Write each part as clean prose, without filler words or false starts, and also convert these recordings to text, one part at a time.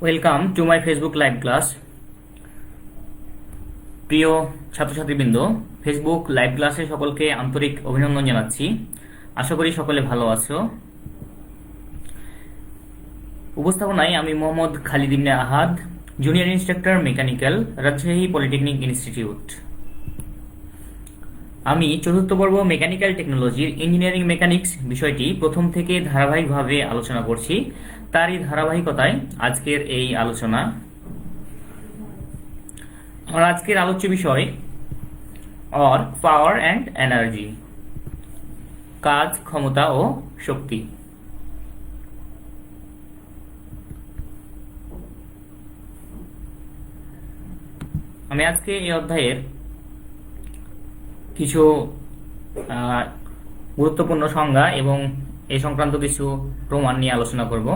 Welcome to my Facebook live class. প্রিয় ছাত্রছাত্রীবৃন্দ, Facebook live ক্লাসে সকলকে আন্তরিক অভিনন্দন জানাচ্ছি। আশা করি সকলে ভালো আছো। উপস্থাপনায় আমি Mohammad Khalid Ibne Ahad, junior instructor mechanical, Rajshahi polytechnic institute. আমি চতুর্থ পর্ব মেকানিক্যাল টেকনোলজির ইঞ্জিনিয়ারিং মেকানিক্স বিষয়টি প্রথম থেকে ধারাবাহিকভাবে আলোচনা করছি। তারই ধারাবাহিকতায় আজকের এই আলোচনা। আমার আজকের আলোচ্য বিষয় অর্ক, পাওয়ার অ্যান্ড এনার্জি, কাজ, ক্ষমতা ও শক্তি। আমি আজকে এই অধ্যায়ের কিছু গুরুত্বপূর্ণ সংজ্ঞা এবং এই সংক্রান্ত কিছু প্রমাণ নিয়ে আলোচনা করব।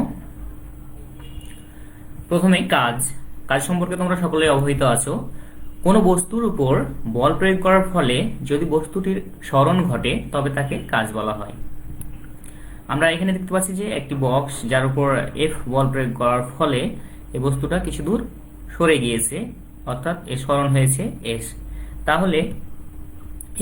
প্রথমে কাজ সম্পর্কে তোমরা সকলে অবহিত আছো। কোনো বস্তুর উপর বল প্রয়োগ করার ফলে যদি বস্তুটির স্মরণ ঘটে তবে তাকে কাজ বলা হয়। আমরা এখানে দেখতে পাচ্ছি যে একটি বক্স, যার উপর এফ বল প্রয়োগ করার ফলে এই বস্তুটা কিছু দূর সরে গিয়েছে, অর্থাৎ এর স্মরণ হয়েছে এস। তাহলে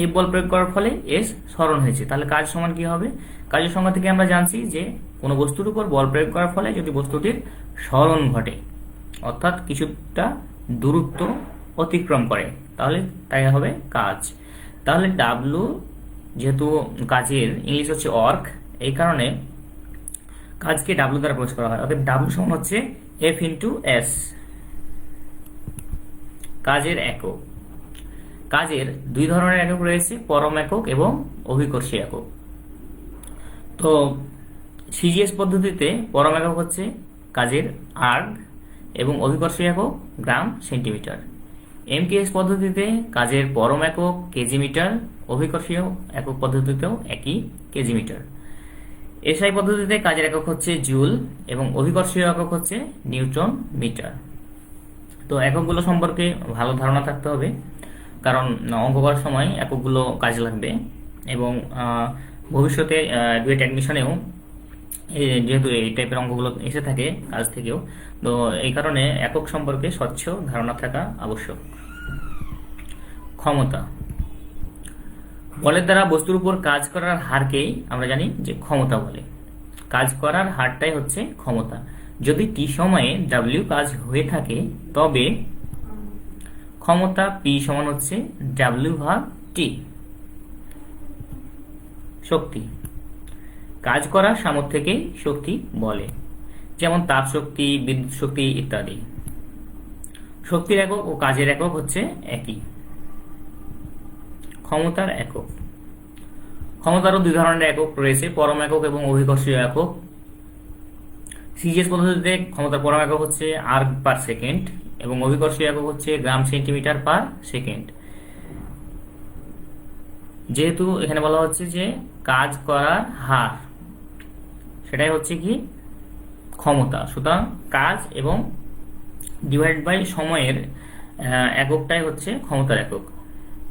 এফ বল প্রয়োগ করার ফলে এস স্মরণ হয়েছে, তাহলে কাজ সমান কি হবে? কাজের সংজ্ঞা থেকে আমরা জানছি যে কোনো বস্তুর উপর বল প্রয়োগ করার ফলে যদি বস্তুটির স্মরণ ঘটে, অর্থাৎ কিছুটা দূরত্ব অতিক্রম করে, তাহলে তাই হবে কাজ। তাহলে ডাব্লু, যেহেতু কাজের ইংলিশ হচ্ছে অর্ক, এই কারণে কাজকে ডাব্লু দ্বারা প্রকাশ করা হয়। অর্থাৎ ডাব্লু সমান হচ্ছে এফ ইন্টু এস। কাজের একক। কাজের দুই ধরনের একক রয়েছে, পরম একক এবং অভিকর্ষী একক। তো সিজিএস পদ্ধতিতে পরম একক হচ্ছে কাজের আর্গ এবং অভিকর্ষী একক গ্রাম সেন্টিমিটার। এমটিএস পদ্ধতিতে কাজের পরম একক কেজি মিটার, অভিকর্ষীয় একক পদ্ধতিতেও একই কেজি মিটার। এসআই পদ্ধতিতে কাজের একক হচ্ছে জুল এবং অভিকর্ষীয় একক হচ্ছে নিউটন মিটার। তো এককগুলো সম্পর্কে ভালো ধারণা থাকতে হবে, কারণ অঙ্ক করার সময় এককগুলো কাজে লাগবে এবং ভবিষ্যতে ডুয়েট অ্যাডমিশনেও যেহেতু এই টাইপের অঙ্কগুলো এসে থাকে কাজ থেকেও, তো এই কারণে একক সম্পর্কে স্বচ্ছ ধারণা থাকা আবশ্যক। ক্ষমতা। বলের দ্বারা বস্তুর উপর কাজ করার হারকেই আমরা জানি যে ক্ষমতা বলে। কাজ করার হারটাই হচ্ছে ক্ষমতা। যদি টি সময়ে ডাব্লিউ কাজ হয়ে থাকে তবে ক্ষমতা পি সমান হচ্ছে ডাব্লিউ ভাগ টি। শক্তি। কাজ করার সামর্থ্যকে শক্তি বলে, যেমন তাপ শক্তি, বিদ্যুৎ শক্তি ইত্যাদি। শক্তির একক ও কাজের একক হচ্ছে একই। ক্ষমতার একক। ক্ষমতারও দুই ধরনের একক রয়েছে, পরম একক এবং অভিকর্ষীয় একক। সিজিএস পদ্ধতিতে ক্ষমতার পরম একক হচ্ছে আর্গ পার সেকেন্ড এবং অভিকর্ষীয় একক হচ্ছে গ্রাম সেন্টিমিটার পার সেকেন্ড। যেহেতু এখানে বলা হচ্ছে যে কাজ করার হার, সেটাই হচ্ছে কি ক্ষমতা, সুতরাং কাজ এবং ডিভাইড বাই সময়ের এককটাই হচ্ছে ক্ষমতার একক।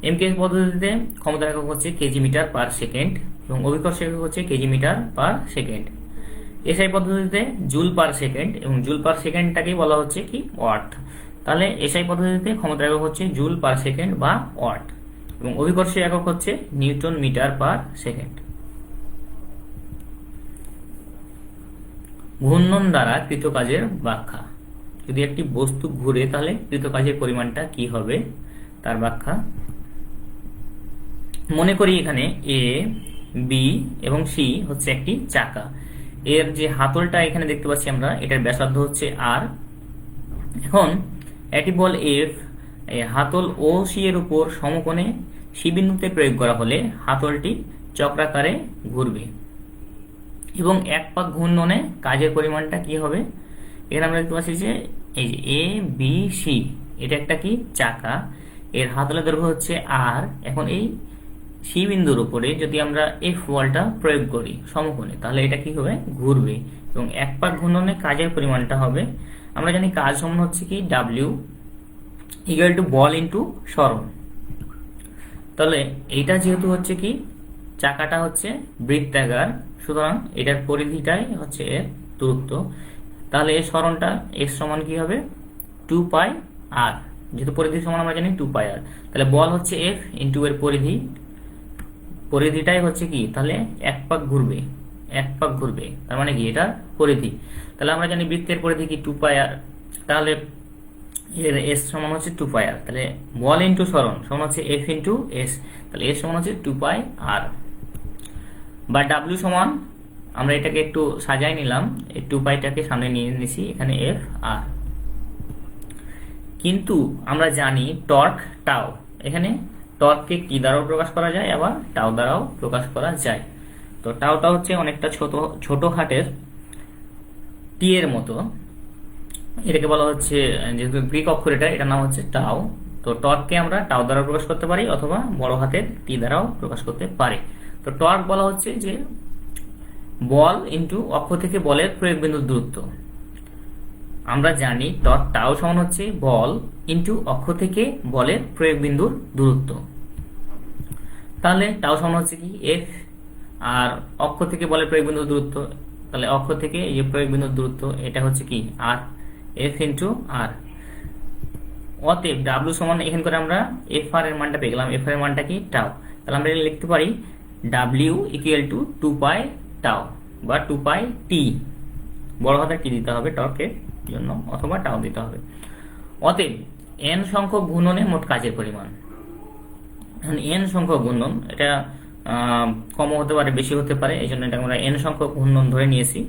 এমকেএস পদ্ধতিতে ক্ষমতার একক হচ্ছে কেজি মিটার পার সেকেন্ড এবং অভিকর্ষ একক হচ্ছে kg metre per second. SI পদ্ধতিতে জুল পার সেকেন্ড এবং জুল পার সেকেন্ডটাকেই বলা হচ্ছে কি ওয়াট। তাহলে এসআই পদ্ধতিতে ক্ষমতার একক হচ্ছে জুল পার সেকেন্ড বা ওয়াট এবং অভিকর্ষীয় একক হচ্ছে নিউটন মিটার পার সেকেন্ড। ঘূর্ণন দ্বারা কৃতকাজের ব্যাখ্যা। যদি একটি বস্তু ঘুরে তাহলে কৃতকাজের পরিমাণটা কি হবে তার ব্যাখ্যা। মনে করি এখানে এ, বি এবং সি হচ্ছে একটি চাকা। এর যে হাতলটা এখানে দেখতে পাচ্ছি আমরা, এটার ব্যাসার্ধ হচ্ছে আর। এখন একটি বল এফ হাতল ও সি এর উপর সমকোণে সি বিন্দুতে প্রয়োগ করা হলে হাতলটি চক্রাকারে ঘুরবে এবং এক পাক ঘূর্ণনে কাজের পরিমাণটা কি হবে। এখানে আমরা দেখতে পাচ্ছি যে এই যে এ বি সি, এটা একটা কি চাকা, এর হাতলের দৈর্ঘ্য হচ্ছে আর। এখন এই সি বিন্দুর উপরে যদি আমরা এফ বলটা প্রয়োগ করি সমকোণে, তাহলে এটা কি হবে, ঘুরবে এবং এক পাক ঘূর্ণনে কাজের পরিমাণটা হবে, আমরা জানি কাজ সমান হচ্ছে কি W equal to ball into স্মরণ। তাহলে এইটা যেহেতু হচ্ছে কি চাকাটা হচ্ছে বৃত্তাকার, সুতরাং এটার পরিধিটাই হচ্ছে এর দূরত্ব। তাহলে এর সরণটা এস সমান কি হবে 2 পাই আর, যেহেতু পরিধি সমান আমরা জানি 2 পাই আর, তাহলে বল হচ্ছে এফ ইন্টু এর পরিধি, পরিধিটাই হচ্ছে কি তাহলে এক পাক ঘুরবে, এক পাক ঘুরবে, তার মানে কি এটা পরিধি। তাহলে আমরা জানি বৃত্তের পরিধি কি 2 পাই আর, তাহলে এর এস সমান হচ্ছে 2 পাই আর, তাহলে বল ইন্টু সরণ সমান হচ্ছে এফ ইন্টু এস, তাহলে এস সমান হচ্ছে 2 পাই আর, বা ডাব্লিউ সমান আমরা এটাকে একটু সাজাই নিলাম, এই 2 পাইটাকে সামনে নিয়ে নিছি, এখানে এফ আর। কিন্তু আমরা জানি টর্ক টাও, এখানে টর্ককে কি দ্বারাও প্রকাশ করা যায়, আবার টাও দ্বারাও প্রকাশ করা যায়। তো টাওটা হচ্ছে অনেকটা ছোট হাতের টি এর মতো, এটাকে বলা হচ্ছে, যেহেতু গ্রিক অক্ষর এটার নাম হচ্ছে টাও। তো টর্ককে আমরা টাও দ্বারা প্রকাশ করতে পারি অথবা বড় হাতের টি দ্বারাও প্রকাশ করতে পারি। তো টর্ক বলা হচ্ছে যে বল ইন্টু অক্ষ থেকে বলের প্রয়োগ বিন্দুর দূরত্ব। আমরা জানি টর্ক টাও সমান হচ্ছে বল ইন্টু অক্ষ থেকে বলের প্রয়োগ বিন্দুর দূরত্ব। তাহলে টাও সমান হচ্ছে কি এফ, আর অক্ষ থেকে বলের প্রয়োগ বিন্দুর দূরত্ব, তাহলে অক্ষ থেকে এই যে প্রয়োগ বিন্দুর দূরত্ব এটা হচ্ছে কি আর, এফ ইন্টু আর। অতএব ডাব্লিউ সমান, এখান করে আমরা এফ আর এর মানটা পেয়ে গেলাম, এফ আর এর মানটা কি টাও, তাহলে আমরা লিখতে পারি ডাব্লিউ ইকুয়াল টু 2 পাই টাও বা 2 পাই টি, বড় হাতের টি দিতে হবে টর্কের জন্য অথবা টাও দিতে হবে। অতএব এন সংখ্যক ঘূর্ণনে মোট কাজের পরিমাণ, এন সংখ্যক ঘূর্ণন, এটা কমও হতে পারে বেশি হতে পারে, এই জন্য এটা আমরা এন সংখ্যক ঘূর্ণন ধরে নিয়েছি,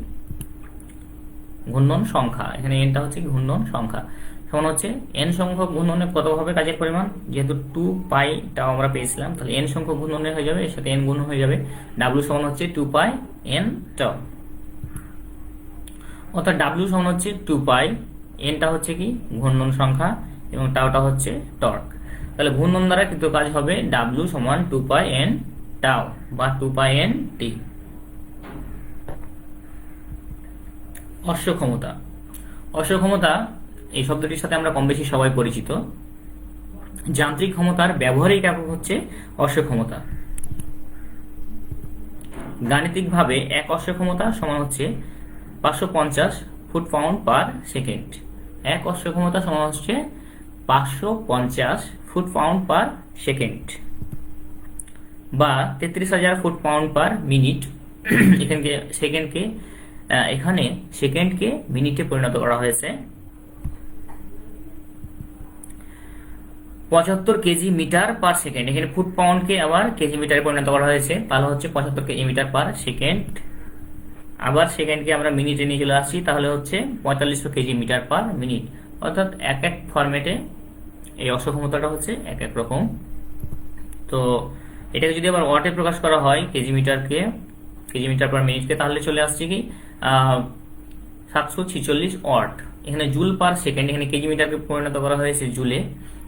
ঘূর্ণন সংখ্যা, এখানে এনটা হচ্ছে ঘূর্ণন সংখ্যা, সমান হচ্ছে এন সংখ্যক ঘূর্ণনে কত হবে কাজের পরিমাণ, যেহেতু 2 পাইটাও আমরা পেয়েছিলাম, তাহলে এন সংখ্যক ঘূর্ণনে হয়ে যাবে, এর সাথে এন গুণ হয়ে যাবে, ডাব্লিউ সমান হচ্ছে 2 পাই এন টাও, অর্থাৎ ডাব্লিউ সমান হচ্ছে 2 পাই, এনটা হচ্ছে কি ঘূর্ণন সংখ্যা এবং টাওটা হচ্ছে টর্ক। তাহলে ঘূর্ণন দ্বারা কৃত কাজ হবে ডাব্লিউ সমান 2 পাই এন টাও বা 2 পাই এন টি। অশ্ব ক্ষমতা, অশ্ব ক্ষমতা এই শব্দটির সাথে আমরা কম বেশি সবাই পরিচিত। যান্ত্রিক ক্ষমতার ব্যবহারিক একক হচ্ছে অশ্ব ক্ষমতা। গাণিতিকভাবে এক অশ্ব ক্ষমতা সমান হচ্ছে 550 ফুট পাউন্ড পার সেকেন্ড। এক অশ্ব ক্ষমতা সমান হচ্ছে 550 ফুট পাউন্ড পার সেকেন্ড বা 33,000 ফুট পাউন্ড পার মিনিট। এখানে সেকেন্ডকে মিনিটে পরিণত করা হয়েছে। 75 কেজি মিটার পার সেকেন্ড, এখানে ফুট পাউন্ডকে আবার কেজি মিটারে পরিণত করা হয়েছে, তাহলে হচ্ছে 75 কেজি মিটার পার সেকেন্ড। আবার সেকেন্ডকে আমরা মিনিটে নিয়ে চলে আসছি, তাহলে হচ্ছে 4500 কেজি মিটার পার মিনিট। অর্থাৎ এক এক ফরম্যাটে এই অশ্ব ক্ষমতাটা হচ্ছে এক এক রকম। তো এটাকে যদি আবার ওয়াটে প্রকাশ করা হয় কেজি মিটার পার মিনিটকে, তাহলে চলে আসছে কি 746 ওয়াট। এখানে জুল পার সেকেন্ড, এখানে কেজি মিটারকে পরিণত করা হয়েছে জুলে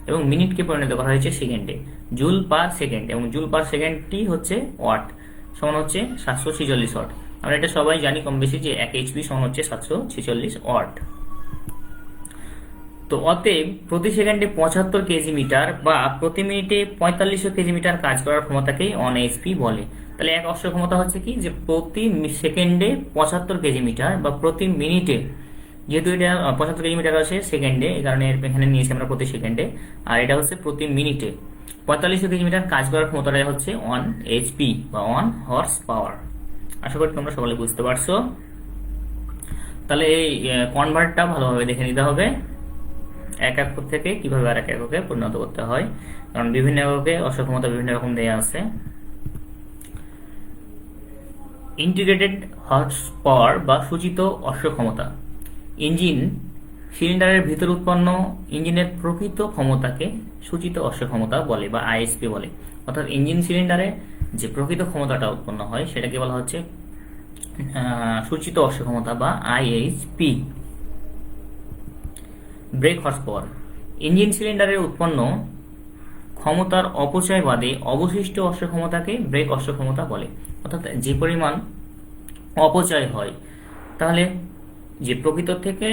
এবং মিনিটকে পরিণত করা হয়েছে সেকেন্ডে, জুল পার সেকেন্ড, এবং জুল পার সেকেন্ডটি হচ্ছে ওয়াট, সমান হচ্ছে 746 ওয়াট। আমরা এটা সবাই জানি কম বেশি যে 1 এইচপি সমান হচ্ছে 746 ওয়াট। তো অতএব প্রতি সেকেন্ডে 75 কেজি মিটার বা প্রতি মিনিটে 4500 কেজি মিটার কাজ করার ক্ষমতাকেই 1 এইচপি বলে। তাহলে এক অশ্ব ক্ষমতা হচ্ছে কি যে প্রতি সেকেন্ডে 75 কেজি মিটার বা প্রতি মিনিটে, যেহেতু এটা 75 কেজি মিটার আছে সেকেন্ডে, এই কারণে এখানে নিয়েছি আমরা প্রতি সেকেন্ডে, আর এটা হচ্ছে প্রতি মিনিটে 4500 কেজি মিটার কাজ করার ক্ষমতাটা হচ্ছে 1 এইচপি বা 1 হর্স পাওয়ার। আশা করি তোমরা সকলে বুঝতে পারছো। তাহলে এই কনভার্টটা ভালোভাবে দেখে নিতে হবে, এক একক থেকে কিভাবে আর এক এককে পরিণত করতে হয়, কারণ বিভিন্ন এককে অশ্ব ক্ষমতা বিভিন্ন রকম দেয়া আছে। ইন্টিগ্রেটেড হর্স পাওয়ার বা সূচিত অশ্ব ক্ষমতা। ইঞ্জিন সিলিন্ডারের ভিতর উৎপন্ন ইঞ্জিনের প্রকৃত ক্ষমতাকে সূচিত অশ্ব ক্ষমতা বলে বা আইএসপি বলে। অর্থাৎ ইঞ্জিন সিলিন্ডারে যে প্রকৃত ক্ষমতাটা উৎপন্ন হয় সেটাকে বলা হচ্ছে সূচিত অশ্ব ক্ষমতা বা IHP. Brake horse power. Engine সিলিন্ডারের উৎপন্ন ক্ষমতার অপচয় বাদে অবশিষ্ট অশ্ব ক্ষমতাকে ব্রেক অশ্ব ক্ষমতা বলে। অর্থাৎ যে পরিমাণ অপচয় হয়, তাহলে যে প্রকৃত থেকে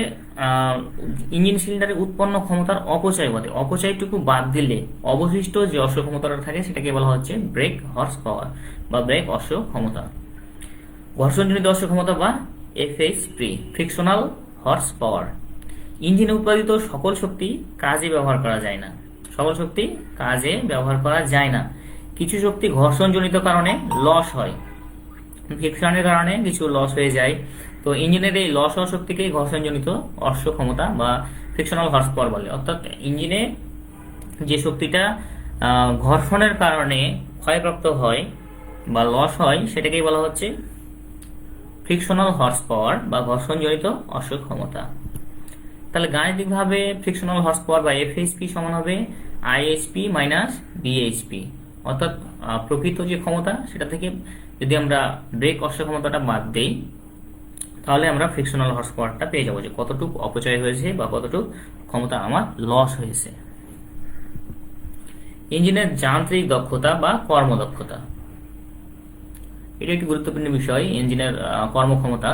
ইঞ্জিন সিলিন্ডারে উৎপন্ন ক্ষমতার অপচয় বাদে, অপচয়টুকু বাদ দিলে অবশিষ্ট যে অশ্ব ক্ষমতাটা থাকে সেটাকে বলা হচ্ছে ব্রেক হর্স পাওয়ার বা ব্রেক অশ্ব ক্ষমতা। ঘর্ষণজনিত অশ্ব ক্ষমতা বা এফএইচপি, ফ্রিকশনাল হর্স পাওয়ার। ইঞ্জিনে উৎপাদিত সকল শক্তি কাজে ব্যবহার করা যায় না। সকল শক্তি কাজে ব্যবহার করা যায় না। কিছু শক্তি ঘর্ষণজনিত কারণে লস হয়, ফ্রিকশনের কারণে কিছু লস হয়ে যায়। তো ইঞ্জিনের এই লস হওয়া শক্তিকে ঘর্ষণজনিত অশ্ব ক্ষমতা বা ফ্রিকশনাল হর্স পাওয়ার বলে। অর্থাৎ ইঞ্জিনে যে শক্তিটা ঘর্ষণের কারণে ক্ষয়প্রাপ্ত হয় বা লস হয় সেটাকেই বলা হচ্ছে ফ্রিকশনাল হর্স পাওয়ার বা ঘর্ষণজনিত অশ্ব ক্ষমতা। তাহলে গাণিতিকভাবে ফ্রিকশনাল হর্স পাওয়ার বা এফএইচপি সমান হবে আইএইচপি মাইনাস বিএইচপি। অর্থাৎ প্রকৃত যে ক্ষমতা সেটা থেকে যদি আমরা ব্রেক অশ্ব ক্ষমতাটা বাদ দেই তাহলে আমরা ফ্রিকশনাল হর্স পাওয়ারটা পেয়ে যাবো, যে কতটুকু অপচয় হয়েছে বা কতটুকু ক্ষমতা আমার লস হয়েছে। ইঞ্জিনের যান্ত্রিক দক্ষতা বা কর্মদক্ষতা, এটা একটি গুরুত্বপূর্ণ বিষয়। ইঞ্জিনের কর্মক্ষমতা,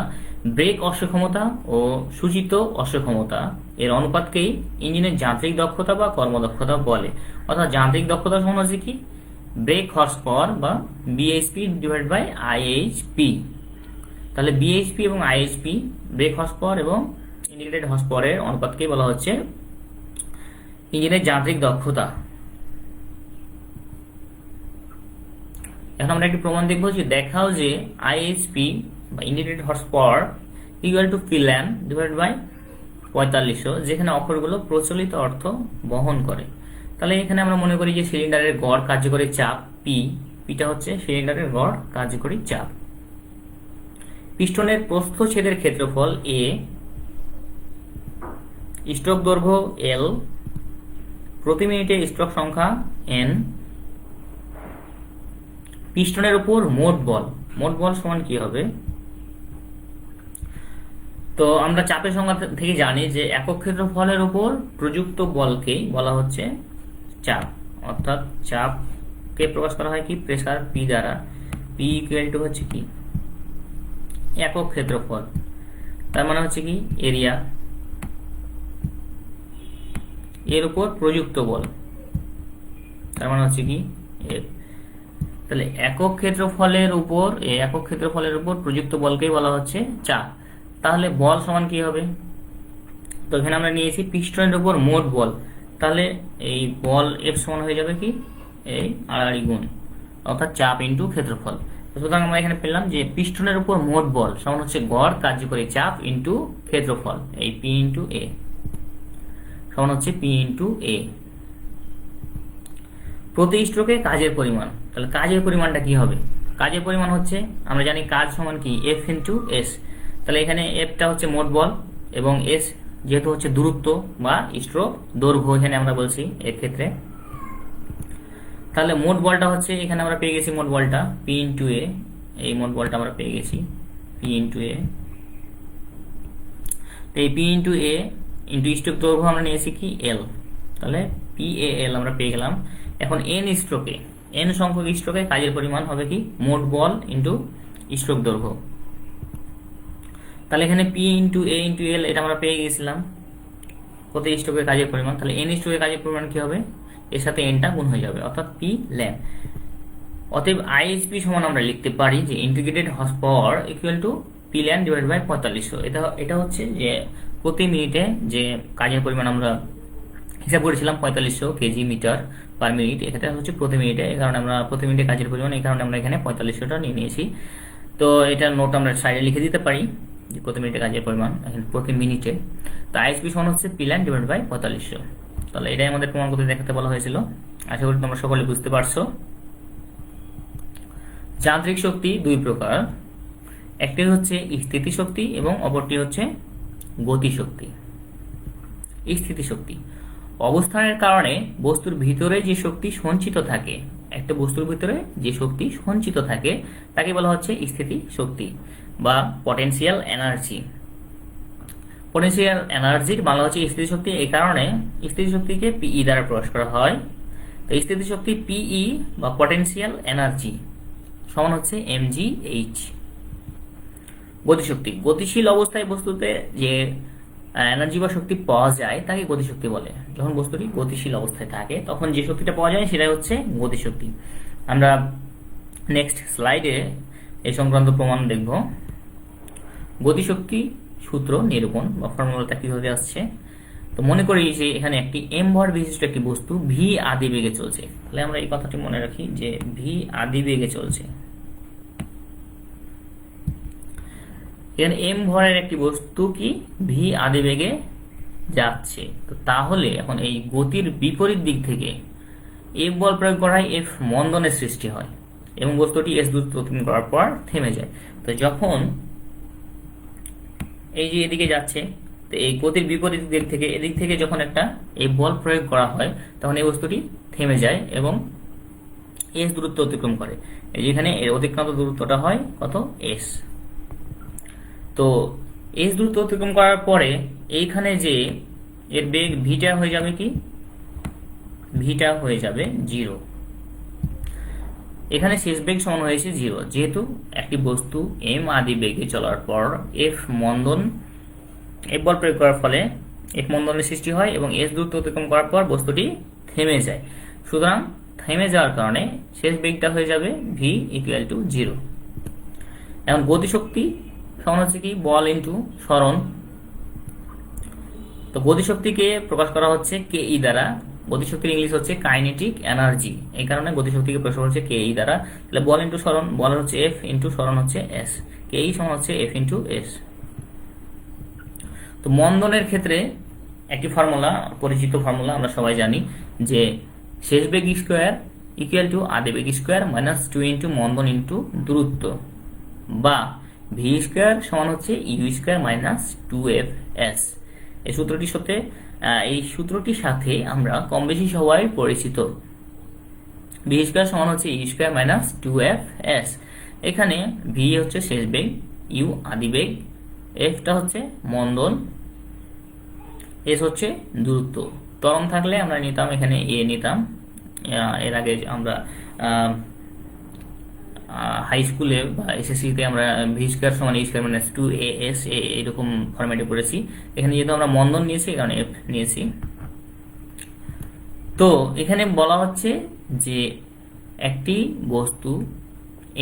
ব্রেক অশ্ব ক্ষমতা ও সূচিত অশ্ব ক্ষমতা এর অনুপাতকেই ইঞ্জিনের যান্ত্রিক দক্ষতা বা কর্মদক্ষতা বলে। অর্থাৎ যান্ত্রিক দক্ষতা সমান হচ্ছে কি ব্রেক হর্স পাওয়ার বা বিএইচপি ডিভাইড বাই আইএইচপি। তাহলে বিএইচপি এবং আইএইচপি ব্রেক হর্স পাওয়ার এবং ইন্টিগ্রেটেড হর্স পাওয়ারের অনুপাতকেই বলা হচ্ছে ইঞ্জিনের যান্ত্রিক দক্ষতা। এখন আমরা একটি প্রমাণ দেখবো, যে দেখাও যে আইএইচপি বা integrated horse power equal to PLAN divide by 4500, যেখানে অক্ষরগুলো প্রচলিত অর্থ বহন করে। তাহলে এখানে আমরা মনে করি যে সিলিন্ডারের গড় কার্যকরী চাপ পি, পিটা হচ্ছে সিলিন্ডারের গড় কার্যকরী চাপ। পিস্টনের প্রস্থচ্ছেদের ক্ষেত্রফল এ, স্ট্রোক দৈর্ঘ্য এল, প্রতি মিনিটে স্ট্রোক সংখ্যা এন, পিস্টনের উপর মোট বল, মোট বল সমান কি হবে? তো আমরা চাপের সংজ্ঞা থেকে জানি যে একক ক্ষেত্রফলের উপর প্রযুক্ত বলকেই বলা হচ্ছে চাপ। অর্থাৎ চাপকে প্রকাশ করা হয় কি প্রেসার পি দ্বারা। পি ইকুয়াল টু হচ্ছে কি একক ক্ষেত্রফল, তার মানে হচ্ছে কি এরিয়া, এর উপর প্রযুক্ত বল, তার মানে হচ্ছে কি এফ। তাহলে একক ক্ষেত্রফলের উপর প্রযুক্ত বলকেই বলা হচ্ছে চাপ। তাহলে বল সমান কি হবে? তো এখানে আমরা নিয়েছি পিস্টনের উপর মোট বল, তাহলে এই বল এফ সমান হয়ে যাবে কি এই আড়াআড়ি গুণ, অর্থাৎ চাপ ইন্টু ক্ষেত্রফল। সুতরাং আমরা এখানে পেলাম যে পিস্টনের উপর মোট বল সমান হচ্ছে গড় কার্যকরী চাপ ইন্টু ক্ষেত্রফল, এই পি ইন্টু এ সমান হচ্ছে পি ইন্টু এ। প্রতি স্ট্রোকে কাজের পরিমাণ, তাহলে কাজের পরিমাণটা কি হবে? কাজের পরিমাণ হচ্ছে আমরা জানি কাজ সমান কি এফ ইন্টু এস। তাহলে এখানে এফটা হচ্ছে মোট বল এবং এস যেহেতু হচ্ছে দূরত্ব বা স্ট্রোক দৈর্ঘ্য এখানে আমরা বলছি এর ক্ষেত্রে। তাহলে মোট বলটা হচ্ছে এখানে আমরা পেয়ে গেছি মোট বলটা পি ইন্টু এ, এই মোট বলটা আমরা পেয়ে গেছি পি ইন্টু এ। তো এই পি ইন্টু এ ইন্টু স্ট্রোক দৈর্ঘ্য আমরা নিয়েছি কি এল, তাহলে পি এ এল আমরা পেয়ে গেলাম। এখন এন স্ট্রোকে, এন সংখ্যক স্ট্রোকে কাজের পরিমাণ হবে কি মোট বল ইন্টু স্ট্রোক দৈর্ঘ্য। তাহলে এখানে পি ইন্টু এ ইন্টু এল এটা আমরা পেয়ে গেছিলাম প্রতি স্ট্রোকের কাজের পরিমাণ। তাহলে এন স্ট্রোকের কাজের পরিমাণ কি হবে? এর সাথে এনটা গুণ হয়ে যাবে, অর্থাৎ পি ল্যান। অতএব আইএইচপি সমান আমরা লিখতে পারি যে integrated horse power equal to P LAN divide by 4500। এটা হচ্ছে যে প্রতি মিনিটে যে কাজের পরিমাণ আমরা হিসাব করেছিলাম 4500 কেজি মিটার পার মিনিট, এখানে হচ্ছে প্রতি মিনিটে, এই কারণে আমরা প্রতি মিনিটে কাজের পরিমাণ, এই কারণে আমরা এখানে 4500টা নিয়ে নিয়েছি। তো এটা নোট আমরা সাইডে লিখে দিতে পারি যে প্রতি মিনিটে কাজের পরিমাণ এখানে প্রতি মিনিটে। তো আইএসপি সমান হচ্ছে পি ল্যান ডিভাইড বাই 4500। তাহলে এটাই আমাদের প্রমাণ করতে দেখাতে বলা হয়েছিল। আশা করি তোমরা সকলে বুঝতে পারছো। যান্ত্রিক শক্তি দুই প্রকার, একটি হচ্ছে স্থিতিশক্তি এবং অপরটি হচ্ছে গতিশক্তি। স্থিতিশক্তি অবস্থানের কারণে বস্তুর ভিতরে যে শক্তি সঞ্চিত থাকে, একটা বস্তুর ভিতরে যে শক্তি সঞ্চিত থাকে তাকে বলা হচ্ছে স্থিতিশক্তি বা পটেনশিয়াল এনার্জি। পটেনশিয়াল এনার্জির বাংলা হচ্ছে স্থিতিশক্তি, এই কারণে স্থিতিশক্তিকে পিই দ্বারা প্রকাশ করা হয়। তো স্থিতিশক্তি পিই বা পটেনশিয়াল এনার্জি সমান হচ্ছে mgh। গতিশক্তি, গতিশীল অবস্থায় বস্তুতে যে এনার্জি বা শক্তি পাওয়া যায় তাকে গতিশক্তি বলে। যখন বস্তুটি গতিশীল অবস্থায় থাকে তখন যে শক্তিটা পাওয়া যায় সেটাই হচ্ছে গতিশক্তি। আমরা নেক্সট স্লাইডে এই সংক্রান্ত প্রমাণ দেখব। গতিশক্তি সূত্র নিরূপণ বা ফর্মুলাটা কিভাবে আসছে। তো মনে করি যে এখানে একটি এম ভর বিশিষ্ট একটি বস্তু ভি আদি বেগে চলছে, তাহলে আমরা এই কথাটি মনে রাখি যে ভি আদি বেগে চলছে। এখানে এম ভরের একটি বস্তু কি ভি আদি বেগে যাচ্ছে, তো তাহলে এখন এই গতির বিপরীত দিক থেকে এফ বল প্রয়োগ করায় এফ মন্দনের সৃষ্টি হয় এবং বস্তুটি এস দ্রুত অতিক্রম করার পর থেমে যায়। তো যখন এই যে এদিকে যাচ্ছে, তো এই গতির বিপরীত দিক থেকে এদিক থেকে যখন একটা এই বল প্রয়োগ করা হয় তখন এই বস্তুটি থেমে যায় এবং এস দূরত্ব অতিক্রম করে। এই যেখানে এর অতিক্রান্ত দূরত্বটা হয় কত, এস। তো এস দূরত্ব অতিক্রম করার পরে এইখানে যে এর বেগ ভিটা হয়ে যাবে কি, ভিটা হয়ে যাবে 0। এখানে শেষ বেগ সমান হয়েছে 0, যেহেতু একটি বস্তু এম আদি বেগে চলার পর এফ বল প্রয়োগ করার ফলে এফ মন্দনের সৃষ্টি হয় এবং এস দূরত্ব অতিক্রম করার পর বস্তুটি থেমে যায়। সুতরাং থেমে যাওয়ার কারণে শেষ বেগটা হয়ে যাবে ভি ইকুয়াল টু 0। এখন গতিশক্তি সমান হচ্ছে কি, বল ইন্টু সরণ। তো গতিশক্তিকে প্রকাশ করা হচ্ছে কে ই দ্বারা। গতিশক্তির ইংলিশ হচ্ছে কাইনেটিক এনার্জি, এই কারণে গতিশক্তিকে প্রকাশ করা হচ্ছে কে ই দ্বারা। তাহলে বল ইন্টু সরণ, বল হচ্ছে এফ ইন্টু সরণ হচ্ছে এস, কে ই সমান হচ্ছে এফ ইন্টু এস। তো মন্দনের ক্ষেত্রে একটি ফর্মুলা, পরিচিত ফর্মুলা আমরা সবাই জানি যে শেষ বেগ স্কোয়ার ইকুয়াল টু আদি বেগ স্কোয়ার মাইনাস 2 ইন্টু মন্দন ইন্টু দূরত্ব, বা ভি স্কোয়ার সমান হচ্ছে U square minus 2f S. এই সূত্রটির সাথে আমরা কম বেশি সবাই পরিচিত। ভি স্কোয়ার সমান হচ্ছে U square minus 2f S. এখানে ভি হচ্ছে শেষ বেগ, ইউ আদি বেগ, এফটা হচ্ছে মন্দন, এস হচ্ছে দূরত্ব। ত্বরণ থাকলে আমরা নিতাম এখানে এ নিতাম। এর আগে আমরা হাই স্কুলে বা এসএসসিতে আমরা ভি স্কোয়ার সমান ই স্কোয়ার মাইনাস 2as এইরকম ফরম্যাটে পড়েছি। এখানে যেহেতু আমরা মন্দন নিয়েছি এই কারণে এফ নিয়েছি। তো এখানে বলা হচ্ছে যে একটি বস্তু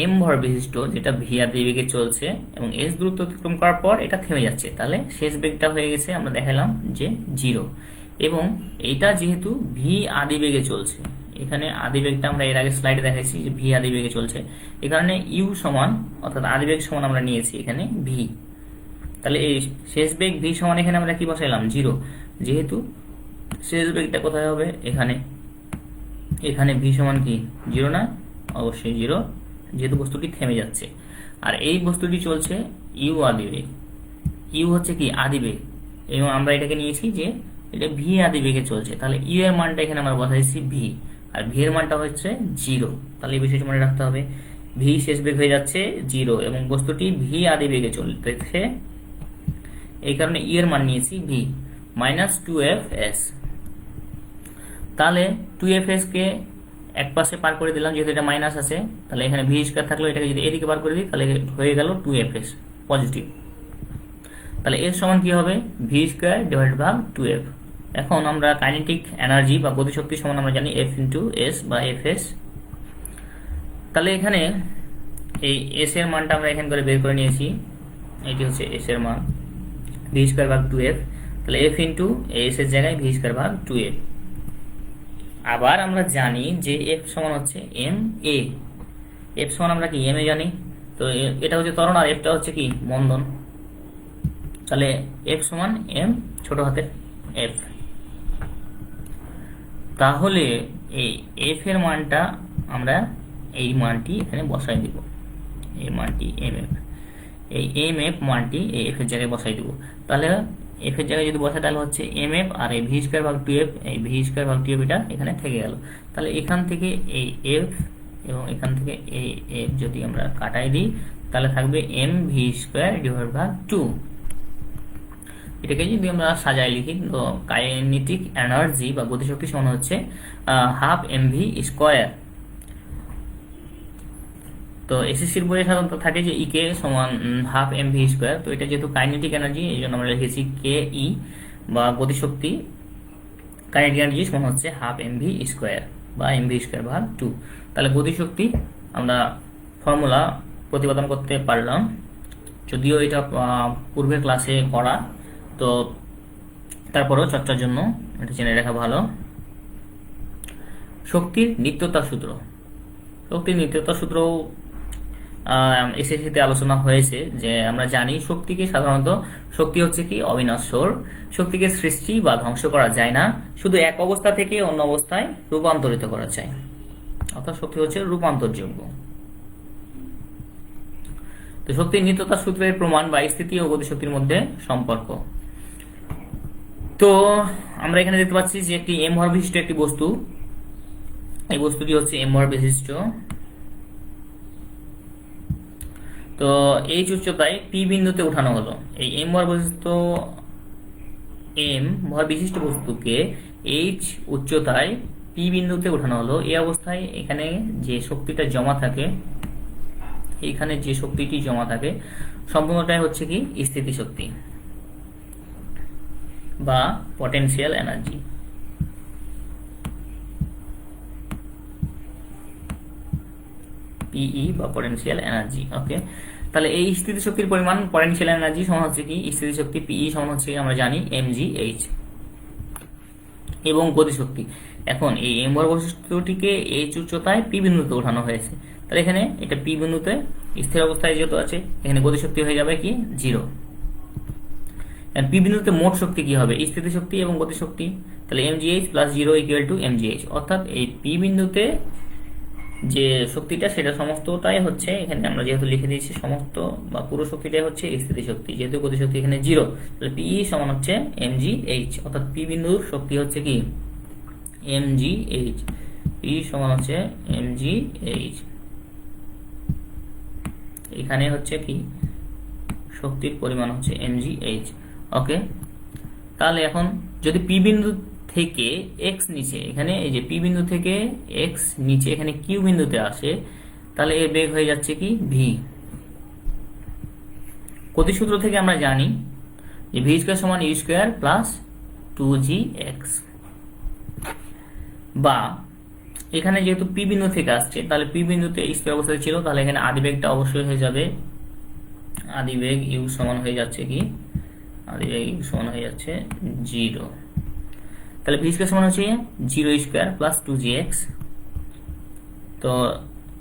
এম ভর বিশিষ্ট যেটা ভি আদি বেগে চলছে এবং এস দূরত্ব অতিক্রম করার পর এটা থেমে যাচ্ছে, তাহলে শেষ বেগটা হয়ে গেছে আমরা দেখালাম যে 0। এবং এটা যেহেতু ভি আদি বেগে চলছে, এখানে আদি বেগটা আমরা এর আগে স্লাইডে দেখাইছি যে ভি আদি বেগে চলছে, এই কারণে ইউ সমান অর্থাৎ আদি বেগ সমান আমরা নিয়েছি এখানে ভি। তাহলে এই শেষ বেগ ভি সমান এখানে আমরা কি বসাইলাম, 0। যেহেতু শেষ বেগটা কোথায় হবে, এখানে। এখানে ভি সমান কি 0 না, অবশ্যই 0, যেহেতু বস্তুটি থেমে যাচ্ছে। আর এই বস্তুটি চলছে ইউ আদি বেগ, ইউ হচ্ছে কি আদি বেগ, এবং আমরা এটাকে নিয়েছি যে এটা ভি আদি বেগে চলছে। তাহলে ইউ এর মানটা এখানে আমরা বসাইছি ভি, আর ভি এর মানটা হচ্ছে 0। তাহলে এই বিষয়টি মনে রাখতে হবে, ভি শেষ বেগ হয়ে যাচ্ছে 0 এবং বস্তুটি ভি আদি বেগে চলতেছে, এই কারণে ইউ এর মান নিয়েছি ভি মাইনাস 2f এস। তাহলে 2f এস কে এক পাশে পার করে দিলাম, যেহেতু এটা মাইনাস আছে, তাহলে এখানে ভি স্কয়ার থাকলো, এটাকে যদি এদিকে পার করে দিই তাহলে হয়ে গেল 2f এস পজিটিভ। তাহলে এর সমান কি হবে, V square divided by 2f। এখন আমরা কাইনেটিক এনার্জি বা গতিশক্তি সমান আমরা জানি এফ ইন্টু এস বা এফ এস। তাহলে এখানে এই এস এর মানটা আমরা এখান করে বের করে নিয়েছি, এটি হচ্ছে এস এর মান ভি স্কয়ার ভাগ 2f। তাহলে এফ ইন্টু এস এর জায়গায় ভি স্কয়ার ভাগ 2f। আবার আমরা জানি যে এফ সমান হচ্ছে এম এ, এফ সমান আমরা কি এম এ জানি। তো এটা হচ্ছে ত্বরণ আর এফটা হচ্ছে কি মন্দন। তাহলে এফ সমান এম ছোট হাতের এফ। তাহলে এই এফ এর মানটা আমরা এই মানটি এখানে বসাই দিব, এই মানটি এম এফ, এই এম এফ মানটি এই এফ এর জায়গায় বসাই দিব। তাহলে এফ এর জায়গায় যদি বসাই তাহলে হচ্ছে এম এফ, আর এই ভি স্কয়ার ভাগ 2f, এই ভি স্কয়ার ভাগ 2f এটা এখানে থেকে গেল। তাহলে এখান থেকে এই এফ এবং এখান থেকে এই এফ যদি আমরা কাটাই দিই তাহলে থাকবে M V square divide by 2। এটাকে যদি আমরা সাজায় লিখি তো কাইনেটিক এনার্জি বা গতিশক্তি সমান হচ্ছে হাফ এম ভি স্কয়ার। তো এসএসসির বইয়ে সাধারণত থাকে যে ইকে সমান হাফ এম ভি স্কোয়ার। তো এটা যেহেতু কাইনেটিক এনার্জি এই জন্য আমরা লিখেছি কে ই বা গতিশক্তি কাইনেটিক এনার্জি সমান হচ্ছে হাফ এম ভি স্কোয়ার বা এম ভি স্কোয়ার ভাগ 2। তাহলে গতিশক্তি আমরা ফর্মুলা প্রতিপাদন করতে পারলাম। যদিও এটা পূর্বের ক্লাসে করা, তো তারপরেও চর্চার জন্য এটা জেনে রাখা ভালো। শক্তির নিত্যতা সূত্র। শক্তির নিত্যতা সূত্র এসএসসিতে আলোচনা হয়েছে, যে আমরা জানি শক্তিকে সাধারণত, শক্তি হচ্ছে কি অবিনশ্বর, শক্তিকে সৃষ্টি বা ধ্বংস করা যায় না, শুধু এক অবস্থা থেকে অন্য অবস্থায় রূপান্তরিত করা যায়, অর্থাৎ শক্তি হচ্ছে রূপান্তরযোগ্য। তো শক্তির নিত্যতা সূত্রের প্রমাণ বা স্থিতি ও গতিশক্তির মধ্যে সম্পর্ক। তো আমরা এখানে দেখতে পাচ্ছি যে একটি এম ভর বিশিষ্ট একটি বস্তু, এই বস্তুটি হচ্ছে এম ভর বিশিষ্ট। তো এইচ উচ্চতায় পি বিন্দুতে উঠানো হলো। এই এম ভর বিশিষ্ট বস্তুকে এইচ উচ্চতায় পি বিন্দুতে উঠানো হলো। এই অবস্থায় এখানে যে শক্তিটা জমা থাকে, এখানে যে শক্তিটি জমা থাকে সম্পূর্ণটাই হচ্ছে কি স্থিতি শক্তি বা পটেনশিয়াল এনার্জি। পিই বা পটেনশিয়াল এনার্জি। ওকে, তাহলে এই স্থিতি শক্তির পরিমাণ পটেনশিয়াল এনার্জি সমান হচ্ছে কি স্থিতি শক্তি পিই সমান হচ্ছে আমরা জানি mgh। এবং গতিশক্তি, এখন এই এম ভর বস্তুটিকে এইচ উচ্চতায় পি বিন্দুতে ওঠানো হয়েছে, তাহলে এখানে এটা পি বিন্দুতে স্থির অবস্থায় যেহেতু আছে, এখানে গতিশক্তি হয়ে যাবে কি 0। পি বিন্দুতে মোট শক্তি কি হবে, স্থিতি শক্তি এবং গতিশক্তি, তাহলে mgh plus 0 equal to mgh, অর্থাৎ এই পি বিন্দুতে যে শক্তিটা সেটা সমস্তটাই হচ্ছে, এখানে আমরা যেহেতু লিখে দিয়েছি সমস্ত বা পুরো শক্তিটাই হচ্ছে স্থিতি শক্তি, যেহেতু গতিশক্তি এখানে 0, তাহলে পি সমান হচ্ছে mgh, অর্থাৎ পি বিন্দুর শক্তি হচ্ছে কি mgh, পি সমান হচ্ছে mgh। এখানে হচ্ছে কি শক্তির পরিমাণ হচ্ছে mgh। ওকে, তাহলে এখন যদি পি বিন্দু থেকে এক্স নিচে, এখানে এই যে পি বিন্দু থেকে এক্স নিচে এখানে কিউ বিন্দুতে আসে, তাহলে এর বেগ হয়ে যাচ্ছে কি ভি। গতিসূত্র থেকে আমরা জানি যে ভি স্কয়ার সমান ইউ স্কয়ার প্লাস 2gx, বা এখানে যেহেতু পি বিন্দু থেকে আসছে, তাহলে পি বিন্দুতে স্থির অবস্থায় ছিল, তাহলে এখানে আদিবেগটা অবশ্যই হয়ে যাবে, আদিবেগ ইউ সমান হয়ে যাচ্ছে কি, আদিবেগ ইউ সমান হয়ে যাচ্ছে 0। তাহলে ভি স্কয়ার সমান হচ্ছে 0 স্কয়ার প্লাস 2gx, তো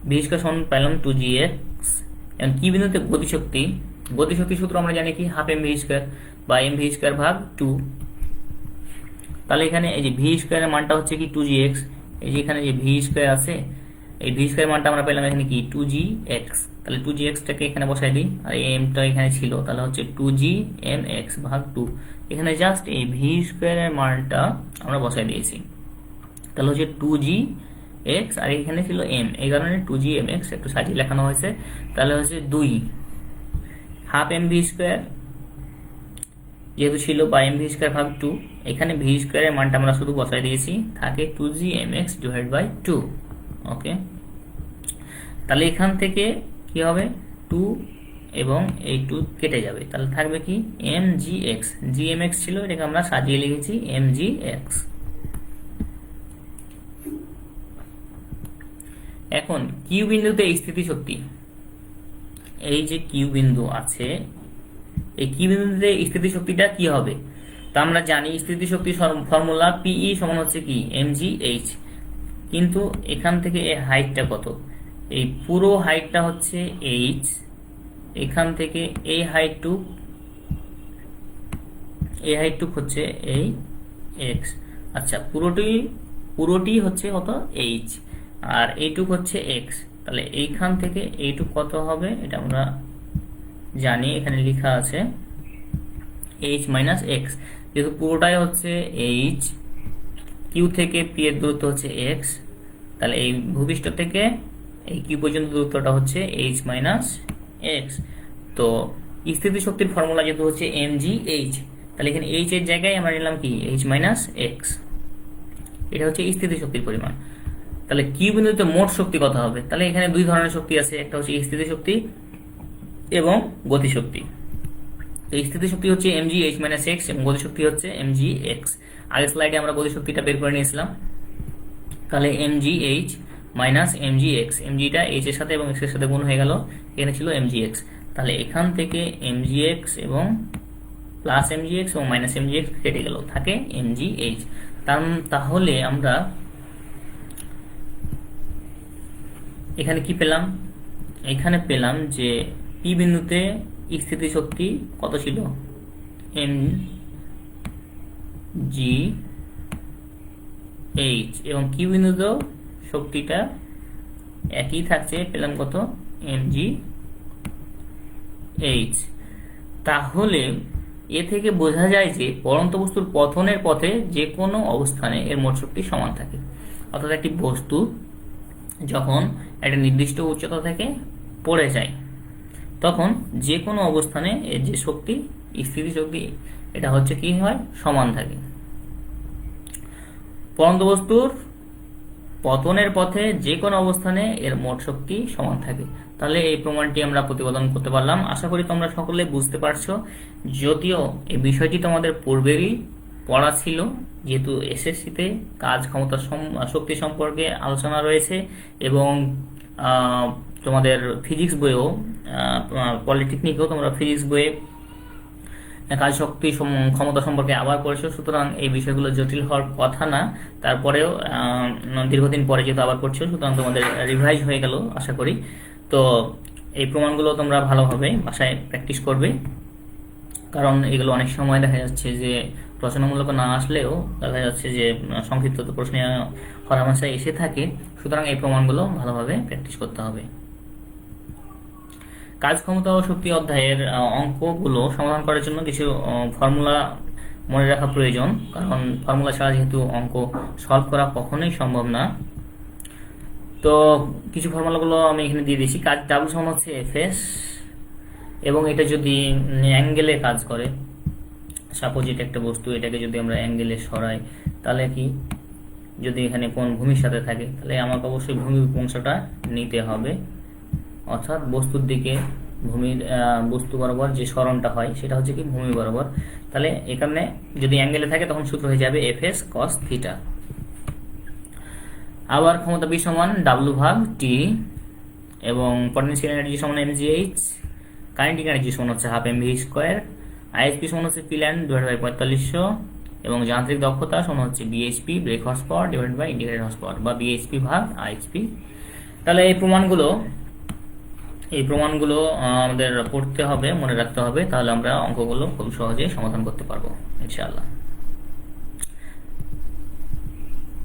ভি স্কয়ার সমান পেলাম 2gx। এখন কি বিন্দুতে গতিশক্তি, গতিশক্তি সূত্র আমরা জানি কি হাফ এম ভি স্কয়ার বা এম ভি স্কয়ার ভাগ 2। তাহলে এখানে এই যে ভি স্কয়ারের মানটা হচ্ছে কি 2gx, এই যে এখানে যে ভি স্কয়ার আছে, এই ভি স্কয়ার মানটা আমরা পেলাম এখানে কি 2gx, তাহলে 2gx টাকে এখানে বসাই দিই, আর এই এমটা এখানে ছিল, তাহলে হচ্ছে 2gmx ভাগ 2। এখানে জাস্ট এই ভি স্কয়ারের মানটা আমরা বসাই দিয়েছি, তাহলে হচ্ছে 2gx, আর এখানে ছিল m, এই কারণে 2gmx একটু সাজিয়ে লেখানো হয়েছে, তাহলে হচ্ছে 2 হাফ এম ভি স্কয়ার যেহেতু ছিল বা এম ভি স্কয়ার ভাগ 2, এখানে ভি স্কয়ারের মানটা আমরা শুধু বসাই দিয়েছি, থাকে 2gmx ডিভাইড বাই 2। ওকে, তাহলে এখান থেকে কি হবে 2 এবং এই 2 কেটে যাবে, তাহলে থাকবে কি mgx, gmx ছিল, এটাকে আমরা সাজিয়ে লিখেছি mgx। এখন কিউ বিন্দুতে স্থিতি শক্তি, এই যে কিউ বিন্দু আছে, এই কিউ বিন্দুতে স্থিতি শক্তিটা কি হবে, তা আমরা জানি স্থিতি শক্তি ফর্মুলা পিই সমান হচ্ছে কি mgh, কিন্তু এখান থেকে এই হাইটটা কত, এই পুরো হাইটটা হচ্ছে h, এখান থেকে এই হাইটটুক হচ্ছে এই x, আচ্ছা পুরোটি হচ্ছে কত h, আর এইটুক হচ্ছে x, তাহলে এইখান থেকে এইটুক কত হবে এটা আমরা জানি, এখানে লেখা আছে h মাইনাস x, যেহেতু পুরোটাই হচ্ছে h, কিউ থেকে পি এর দূরত্ব হচ্ছে x, তাহলে এই ভূপৃষ্ঠ থেকে এই কিউ পর্যন্ত দূরত্বটা হচ্ছে h মাইনাস x। তো স্থিতি শক্তির ফর্মুলা যেহেতু হচ্ছে mgh, তাহলে এখানে h এর জায়গায় আমরা নিলাম কি h মাইনাস x, এটা হচ্ছে স্থিতি শক্তির পরিমাণ। তাহলে কিউ বিন্দুতে মোট শক্তি কত হবে, তাহলে এখানে দুই ধরনের শক্তি আছে, একটা হচ্ছে স্থিতি শক্তি এবং গতিশক্তি। তো স্থিতি শক্তি হচ্ছে mgh মাইনাস x এবং গতিশক্তি হচ্ছে mgx। আগের স্লাইডে আমরা গতিশক্তিটা বের করে নিয়েছিলাম, তাহলে mgh মাইনাস mgx, mg টা h এর সাথে এবং x এর সাথে গুণ হয়ে গেল, এখানে ছিল mgx, তাহলে এখান থেকে mgx এবং প্লাস mgx এবং মাইনাস mgx কেটে গেল, থাকে mgh। তাহলে আমরা এখানে কি পেলাম? এখানে পেলাম যে পি বিন্দুতে স্থিতিশক্তি কত ছিল? mgh, এবং কিউ বিন্দুতেও শক্তিটা একই থাকছে, পেলাম কত? mgh। তাহলে এ থেকে বোঝা যায় যে পড়ন্ত বস্তুর পতনের পথে যে কোনো অবস্থানে এর মোট শক্তি সমান থাকে। অর্থাৎ একটি বস্তু যখন একটা নির্দিষ্ট উচ্চতা থেকে পড়ে যায় তখন যে কোনো অবস্থানে এর যে শক্তি, স্থিতি শক্তি, এটা হচ্ছে কি হয়? সমান থাকে। পড়ন্ত বস্তুর পতনের পথে যে কোনো অবস্থানে এর মোট শক্তি সমান থাকে। তাহলে এই প্রমাণটি আমরা প্রতিপাদন করতে পারলাম। আশা করি তোমরা সকলে বুঝতে পারছো। যদিও এই বিষয়টি তোমাদের পূর্বেরই পড়া ছিল, যেহেতু এসএসসিতে কাজ ক্ষমতা শক্তি সম্পর্কে আলোচনা রয়েছে এবং তোমাদের ফিজিক্স বইয়েও, পলিটেকনিকেও তোমরা ফিজিক্স বইয়ে কাজ শক্তি ক্ষমতা সম্পর্কে আবার পড়েছো। সুতরাং এই বিষয়গুলো জটিল হওয়ার কথা না। তারপরেও দীর্ঘদিন পরে যেহেতু আবার পড়ছো, সুতরাং তোমাদের রিভাইজ হয়ে গেল আশা করি। তো এই প্রমাণগুলো তোমরা ভালোভাবে বাসায় প্র্যাকটিস করবে, কারণ এগুলো অনেক সময় দেখা যাচ্ছে যে রচনামূলক না আসলেও দেখা যাচ্ছে যে সংক্ষিপ্ত প্রশ্নে হরহামেশায় এসে থাকে। সুতরাং এই প্রমাণগুলো ভালোভাবে প্র্যাকটিস করতে হবে। কাজ ক্ষমতা ও শক্তি অধ্যায়ের অঙ্কগুলো সমাধান করার জন্য কিছু ফর্মুলা মনে রাখা প্রয়োজন, কারণ ফর্মুলা ছাড়া যেহেতু অঙ্ক সলভ করা কখনোই সম্ভব না। তো কিছু ফর্মুলাগুলো আমি এখানে দিয়ে দিচ্ছি। কাজ ডাব্লু সমান হচ্ছে এফএস, এবং এটা যদি অ্যাঙ্গেলে কাজ করে, সাপোজ এটা একটা বস্তু, এটাকে যদি আমরা অ্যাঙ্গেলে সরাই তাহলে কি, যদি এখানে কোন ভূমির সাথে থাকে তাহলে আমাকে অবশ্যই ভূমির অংশটা নিতে হবে। অর্থাৎ বস্তুর দিকে বস্তু বরাবর যে সরণটা হয় সেটা হচ্ছে কি ভূমি বরাবর। তাহলে এখানে যদি অ্যাঙ্গেলে থাকে তখন সূত্র হয়ে যাবে এফএস কস থিটা। আবার ক্ষমতা বি সমান ডাব্লু ভাগ টি, এবং পটেনশিয়াল এনার্জি সমান mgh, কাইনেটিক এনার্জি সমান হচ্ছে হাফ mv স্কোয়ার, আইএসপি সমান হচ্ছে পিল্যান্ড ডিভাইড বাই 4500, এবং যান্ত্রিক দক্ষতা সমান হচ্ছে BHP brake horse power divide by integrated horse power, বা বিএইচপি ভাগ আইএসপি। তাহলে এই প্রমাণগুলো আমাদের পড়তে হবে, মনে রাখতে হবে, তাহলে আমরা অঙ্কগুলো খুব সহজে সমাধান করতে পারবো ইনশাআল্লাহ।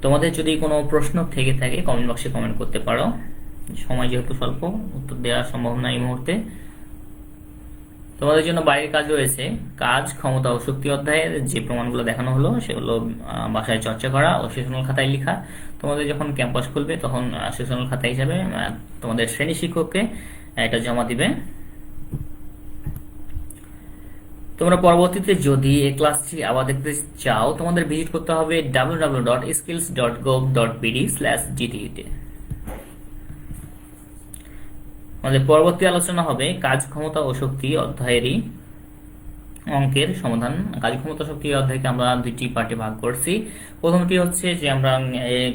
তোমাদের যদি কোনো প্রশ্ন থেকে থাকে কমেন্ট বক্সে কমেন্ট করতে পারো। সময় যেহেতু স্বল্প, উত্তর দেওয়া সম্ভব না এই মুহূর্তে। তোমাদের জন্য বাইরের কাজ রয়েছে। কাজ ক্ষমতা ও শক্তি অধ্যায়ের যে প্রমাণগুলো দেখানো হলো সেগুলো বাসায় চর্চা করা ও সেশনাল খাতায় লেখা। তোমাদের যখন ক্যাম্পাস খুলবে তখন সেশনাল খাতা হিসাবে তোমাদের শ্রেণী শিক্ষককে এটা জমা দিবে। তোমরা পরবর্তীতে যদি এই ক্লাসটি আবার দেখতে চাও তোমাদের ভিজিট করতে হবে www.skills.gov.bd/gte। আমাদের পরবর্তী আলোচনা হবে কাজ ক্ষমতা ও শক্তি অধ্যায়েরই অঙ্কের সমাধান। কাজ ক্ষমতা শক্তি অধ্যায়কে আমরা দুইটি পার্টে ভাগ করছি। প্রথমটি হচ্ছে যে আমরা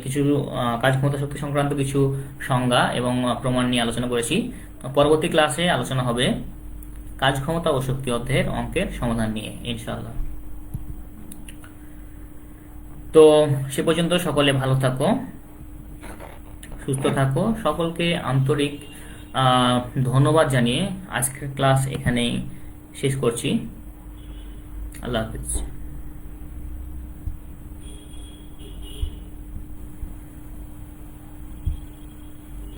কিছু কাজ ক্ষমতা শক্তি সংক্রান্ত কিছু সংজ্ঞা এবং প্রমাণ নিয়ে আলোচনা করেছি। পরবর্তী ক্লাসে আলোচনা হবে কাজ ক্ষমতা ও শক্তি অধ্যায়ের অঙ্কের সমাধান নিয়ে ইনশাআল্লাহ। তো সে পর্যন্ত সকলে ভালো থাকো, সুস্থ থাকো। সকলকে আন্তরিক ধন্যবাদ জানিয়ে আজকের ক্লাস এখানেই শেষ করছি। আল্লাহ হাফিজ।